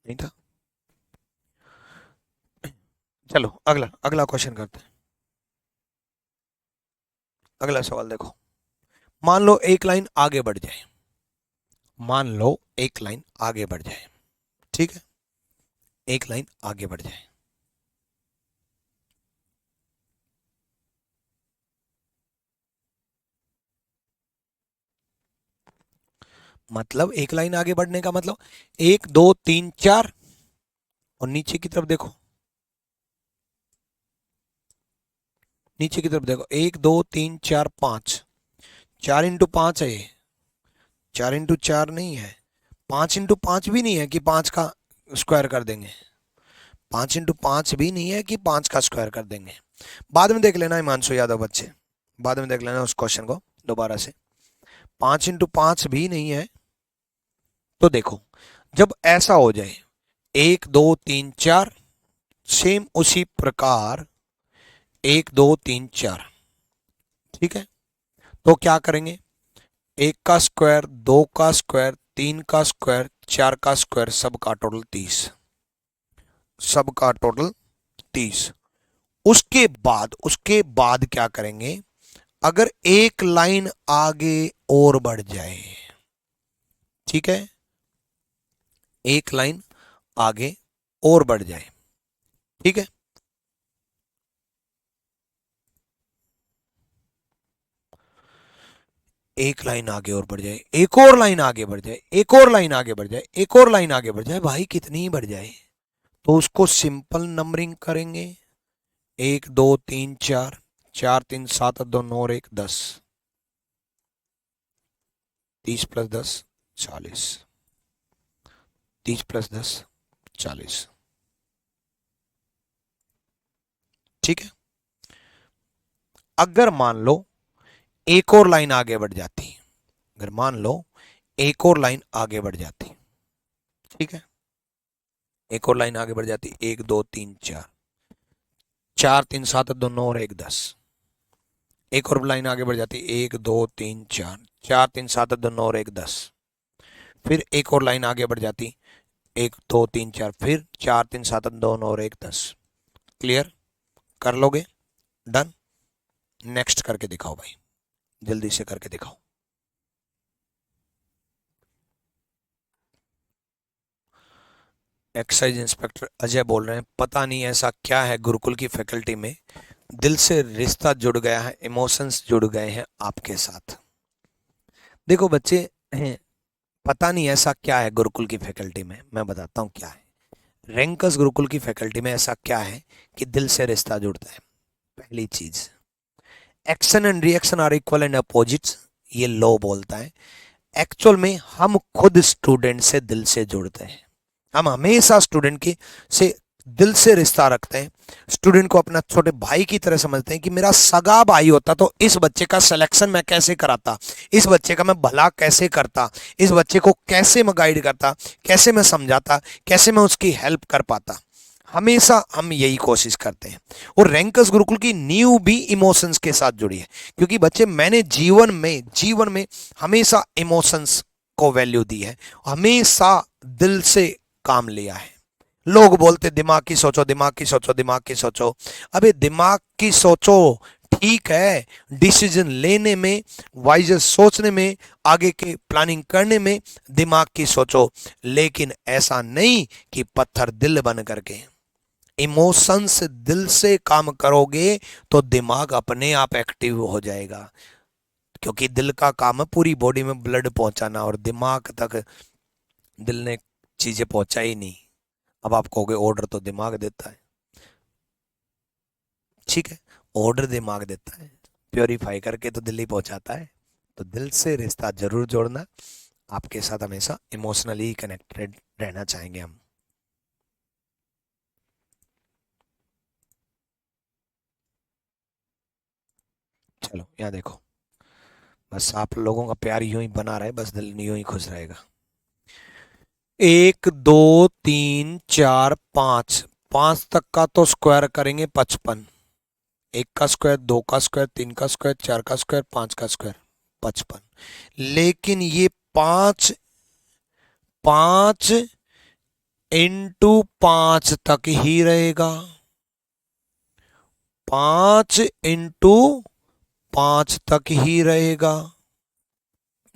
नहीं था। चलो अगला अगला क्वेश्चन करते हैं। अगला सवाल देखो, मान लो एक लाइन आगे बढ़ जाए, मान लो एक लाइन आगे बढ़ जाए, ठीक है? एक लाइन आगे बढ़ जाए, मतलब एक लाइन आगे बढ़ने का मतलब 1 2 3 4, और नीचे की तरफ देखो, नीचे की तरफ देखो, 1 2 3 4 5, 4 × 5 है ये, 4 × 4 नहीं है, 5 × 5 भी नहीं है कि 5 का स्क्वायर कर देंगे, 5 × 5 भी नहीं है कि 5 का स्क्वायर कर देंगे। बाद में देख लेना हिमांशु यादव बच्चे, बाद में देख लेना उस क्वेश्चन को दोबारा से। 5 × 5 भी नहीं है। तो देखो जब ऐसा हो जाए 1 2 3 4, सेम उसी प्रकार 1 2 3 4, ठीक है? तो क्या करेंगे, 1 का स्क्वायर, 2 का स्क्वायर, 3 का स्क्वायर, 4 का स्क्वायर, सबका टोटल 30, सबका टोटल 30। उसके बाद क्या करेंगे, अगर एक लाइन आगे और बढ़ जाए, ठीक है, एक लाइन आगे और बढ़ जाए, ठीक है, एक लाइन आगे और बढ़ जाए, एक और लाइन आगे बढ़ जाए, एक और लाइन आगे बढ़ जाए, एक और लाइन आगे बढ़ जाए, भाई कितनी ही बढ़ जाए, तो उसको सिंपल नंबरिंग करेंगे। 1 2 3 4, 4 3 7 8 2 9 और 1 10, 30 + 10 40, 30 + 10 40, ठीक है? अगर मान लो एक और लाइन आगे बढ़ जाती, अगर मान लो एक और लाइन आगे बढ़ जाती, ठीक है, एक और लाइन आगे बढ़ जाती, 1 2 3 4, 4 3 7 8 2 9 और 1 10, एक और लाइन आगे बढ़ जाती, 1 2 3 4, 4 3 7 8 2 9 और 1 10, फिर एक और लाइन आगे बढ़ जाती, 1 2 3 4, फिर 4 3 7 8 2 9 और 1 10। क्लियर? कर लोगे? डन? नेक्स्ट करके दिखाओ भाई, जल्दी से करके दिखाओ। एक्साइज इंस्पेक्टर अजय बोल रहे हैं, पता नहीं ऐसा क्या है गुरुकुल की फैकल्टी में, दिल से रिश्ता जुड़ गया है, इमोशंस जुड़ गए हैं आपके साथ। देखो बच्चे हैं, पता नहीं ऐसा क्या है गुरुकुल की फैकल्टी में, मैं बताता हूँ क्या है। रैंकस गुरुकुल की फैकल्टी में ऐसा क्या है कि दिल से रिश्ता जुड़ता है। पहली चीज, action and reaction are equal and opposites, ये लॉ बोलता है। एक्चुअल में हम खुद स्टूडेंट से दिल से जुड़ते हैं, हम हमेशा स्टूडेंट की से दिल से रिश्ता रखते हैं, स्टूडेंट को अपना छोटे भाई की तरह समझते हैं कि मेरा सगा भाई होता तो इस बच्चे का सिलेक्शन मैं कैसे कराता, इस बच्चे का मैं भला कैसे करता, इस बच्चे को कैसे मैं गाइड करता, कैसे मैं समझाता, कैसे मैं उसकी हेल्प कर पाता। हमेशा हम यही कोशिश करते हैं। और रैंकस गुरुकुल की नींव भी इमोशंस के साथ जुड़ी है, क्योंकि बच्चे मैंने जीवन में हमेशा इमोशंस को वैल्यू दी है, हमेशा दिल से काम लिया है। लोग बोलते दिमाग की सोचो, दिमाग की सोचो, दिमाग की सोचो। अबे दिमाग की सोचो ठीक है, डिसीजन लेने में, वाइजर सोचने में, आगे के प्लानिंग करने में दिमाग की सोचो, लेकिन ऐसा नहीं कि पत्थर दिल बन करके। इमोशंस दिल से काम करोगे तो दिमाग अपने आप एक्टिव हो जाएगा, क्योंकि दिल का काम है पूरी बॉडी में ब्लड पहुंचाना, और दिमाग तक दिल ने चीजें पहुंचा ही नहीं। अब आप कहोगे ऑर्डर तो दिमाग देता है, ठीक है, ऑर्डर दिमाग देता है, प्योरीफाई करके तो दिल ही पहुंचाता है। तो दिल से रिश्ता जरूर जोड़ना, आपके साथ हमेशा इमोशनली कनेक्टेड रहना चाहेंगे हम। चलो यहाँ देखो, बस आप लोगों का प्यार यूं ही बना रहे, बस दिल यूं ही खुश रहेगा। 1 2 3 4 5, 5 तक का तो स्क्वायर करेंगे 55, 1 का स्क्वायर, 2 का स्क्वायर, 3 का स्क्वायर, 4 का स्क्वायर, 5 का स्क्वायर, 55। लेकिन ये 5 5 इंटू 5 तक ही रहेगा, 5 इंटू 5 तक ही रहेगा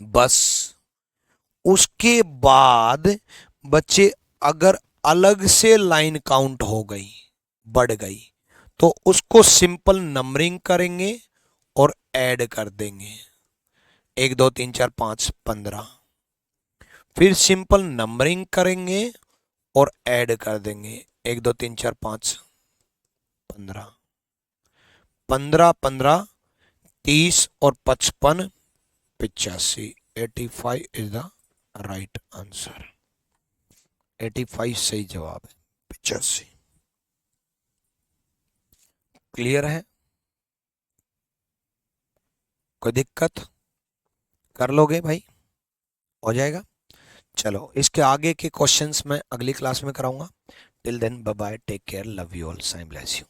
बस। उसके बाद बच्चे अगर अलग से लाइन काउंट हो गई, बढ़ गई, तो उसको सिंपल नंबरिंग करेंगे और ऐड कर देंगे। 1 2 3 4 5 15, फिर सिंपल नंबरिंग करेंगे और ऐड कर देंगे। 1 2 3 4 5 15, 15 15 30 और 55 85, 85 इज द राइट आंसर। 85 सही जवाब है, 85। क्लियर है? कोई दिक्कत? कर लोगे भाई, हो जाएगा। चलो इसके आगे के क्वेश्चंस मैं अगली क्लास में कराऊंगा। Till then bye bye, take care, love you all, साइम ब्लेस यू।